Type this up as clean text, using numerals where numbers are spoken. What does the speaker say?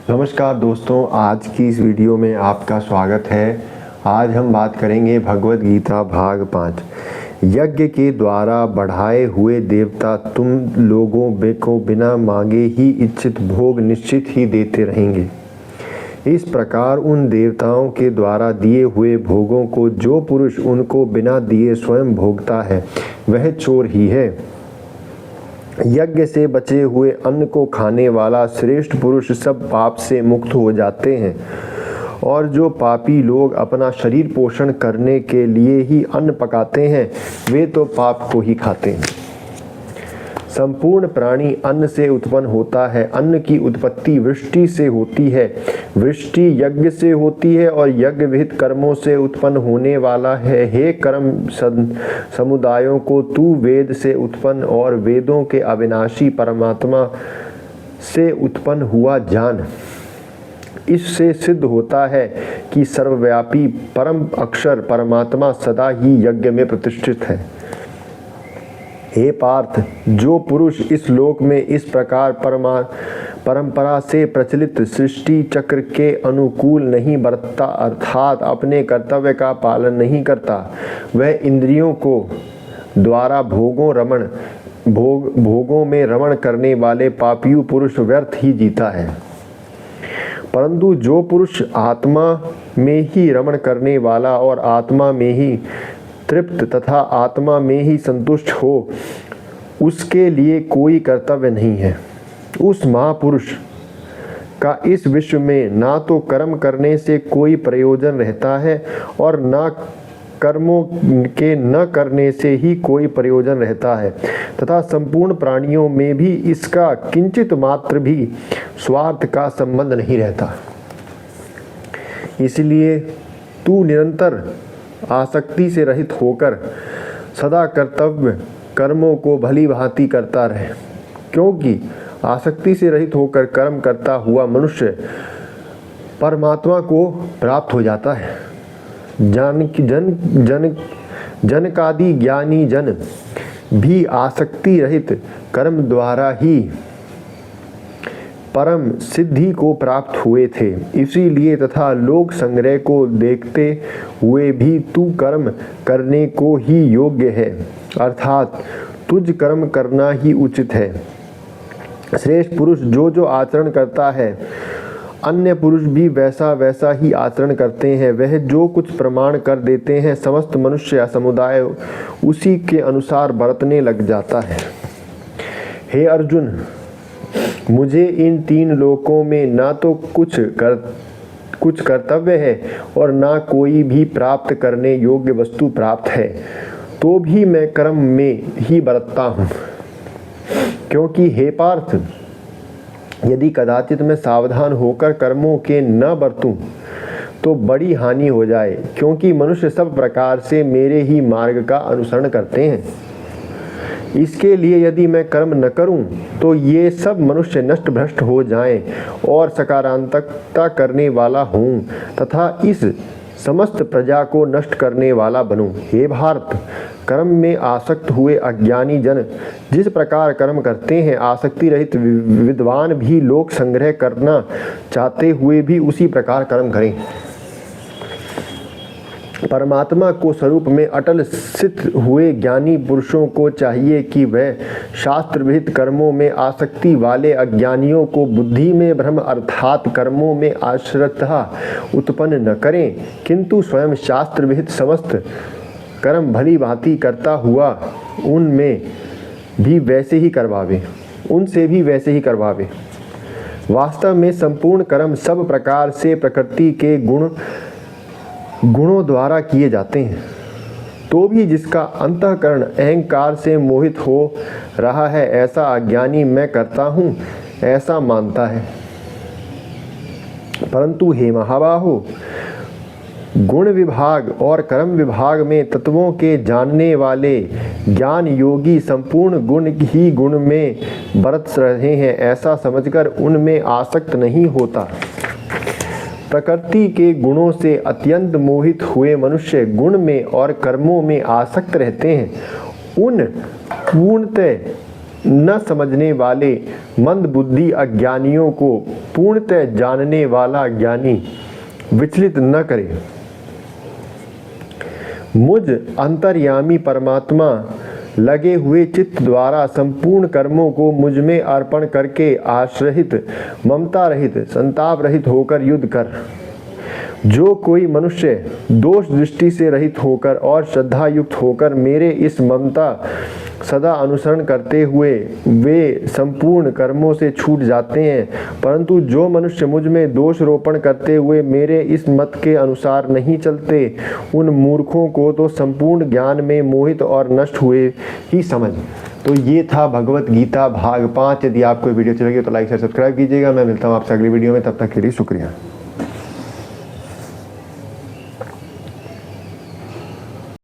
नमस्कार दोस्तों, आज की इस वीडियो में आपका स्वागत है। आज हम बात करेंगे भगवद गीता भाग 5। यज्ञ के द्वारा बढ़ाए हुए देवता तुम लोगों को बिना मांगे ही इच्छित भोग निश्चित ही देते रहेंगे। इस प्रकार उन देवताओं के द्वारा दिए हुए भोगों को जो पुरुष उनको बिना दिए स्वयं भोगता है वह चोर ही है। यज्ञ से बचे हुए अन्न को खाने वाला श्रेष्ठ पुरुष सब पाप से मुक्त हो जाते हैं, और जो पापी लोग अपना शरीर पोषण करने के लिए ही अन्न पकाते हैं वे तो पाप को ही खाते हैं। संपूर्ण प्राणी अन्न से उत्पन्न होता है। अन्न की उत्पत्ति वृष्टि से होती है, वृष्टि यज्ञ से होती है और यज्ञ विहित कर्मों से उत्पन्न होने वाला है। हे कर्म समुदायों को तू वेद से उत्पन्न और वेदों के अविनाशी परमात्मा से उत्पन्न हुआ जान। इससे सिद्ध होता है कि सर्वव्यापी परम अक्षर परमात्मा सदा ही यज्ञ में प्रतिष्ठित है। हे पार्थ, जो पुरुष इस लोक में इस प्रकार परंपरा से प्रचलित सृष्टि चक्र के अनुकूल नहीं बरतता, अर्थात अपने कर्तव्य का पालन नहीं करता, वह इंद्रियों को द्वारा भोगों में रमण करने वाले पापियु पुरुष व्यर्थ ही जीता है। परंतु जो पुरुष आत्मा में ही रमण करने वाला और आत्मा में ही तृप्त तथा आत्मा में ही संतुष्ट हो, उसके लिए कोई कर्तव्य नहीं है। उस महापुरुष का इस विश्व में ना तो कर्म करने से कोई प्रयोजन रहता है और ना कर्मों के न करने से ही कोई प्रयोजन रहता है, तथा संपूर्ण प्राणियों में भी इसका किंचित मात्र भी स्वार्थ का संबंध नहीं रहता। इसलिए तू निरंतर आसक्ति से रहित होकर सदा कर्तव्य कर्मों को भली भांति करता रहे, क्योंकि आसक्ति से रहित होकर कर्म करता हुआ मनुष्य परमात्मा को प्राप्त हो जाता है। जनकादि ज्ञानी जन भी आसक्ति रहित कर्म द्वारा ही परम सिद्धि को प्राप्त हुए थे। इसीलिए तथा लोक संग्रह को देखते हुए भी तू कर्म करने को ही योग्य है, अर्थात तुझ कर्म करना ही उचित है। श्रेष्ठ पुरुष जो जो आचरण करता है अन्य पुरुष भी वैसा वैसा ही आचरण करते हैं। वह जो कुछ प्रमाण कर देते हैं समस्त मनुष्य या समुदाय उसी के अनुसार बरतने लग जाता है। हे अर्जुन, मुझे इन तीन लोकों में ना तो कुछ कर्तव्य है और ना कोई भी प्राप्त करने योग्य वस्तु प्राप्त है, तो भी मैं कर्म में ही बरतता हूँ। क्योंकि हे पार्थ, यदि कदाचित मैं सावधान होकर कर्मों के न बरतूं तो बड़ी हानि हो जाए, क्योंकि मनुष्य सब प्रकार से मेरे ही मार्ग का अनुसरण करते हैं। इसके लिए यदि मैं कर्म न करूं तो ये सब मनुष्य नष्ट भ्रष्ट हो जाएं और सकारात्मकता करने वाला हूं तथा इस समस्त प्रजा को नष्ट करने वाला बनूं। हे भारत, कर्म में आसक्त हुए अज्ञानी जन जिस प्रकार कर्म करते हैं, आसक्ति रहित विद्वान भी लोक संग्रह करना चाहते हुए भी उसी प्रकार कर्म करें। परमात्मा को स्वरूप में अटल स्थित हुए ज्ञानी पुरुषों को चाहिए कि वह शास्त्र विहित कर्मों में आसक्ति वाले अज्ञानियों को बुद्धि में भ्रम अर्थात कर्मों में अश्रद्धा उत्पन्न न करें, किंतु स्वयं शास्त्र विहित समस्त कर्म भली भांति करता हुआ उनसे भी वैसे ही करवावे। वास्तव में संपूर्ण कर्म सब प्रकार से प्रकृति के गुणों द्वारा किए जाते हैं, तो भी जिसका अंतःकरण अहंकार से मोहित हो रहा है ऐसा अज्ञानी मैं करता हूँ ऐसा मानता है। परंतु हे महाबाहो, गुण विभाग और कर्म विभाग में तत्वों के जानने वाले ज्ञान योगी संपूर्ण गुण ही गुण में बरत रहे हैं ऐसा समझकर उनमें आसक्त नहीं होता। प्रकृति के गुणों से अत्यंत मोहित हुए मनुष्य गुण में और कर्मों में आसक्त रहते हैं। उन पूर्णतः न समझने वाले मंद बुद्धि अज्ञानियों को पूर्णतः जानने वाला ज्ञानी विचलित न करे। मुझ अंतर्यामी परमात्मा लगे हुए चित्त द्वारा संपूर्ण कर्मों को मुझ में अर्पण करके आश्रहित, ममता रहित, संताप रहित होकर युद्ध कर। जो कोई मनुष्य दोष दृष्टि से रहित होकर और श्रद्धा युक्त होकर मेरे इस ममता सदा अनुसरण करते हुए वे संपूर्ण कर्मों से छूट जाते हैं, परंतु जो मनुष्य मुझ में दोष रोपण करते हुए मेरे इस मत के अनुसार नहीं चलते, उन मूर्खों को तो संपूर्ण ज्ञान में मोहित और नष्ट हुए ही समझ। तो ये था भगवत गीता भाग 5। यदि आपको वीडियो अच्छी लगी तो लाइक शेयर सब्सक्राइब कीजिएगा। मैं मिलता हूँ आपसे अगली वीडियो में, तब तक के लिए शुक्रिया।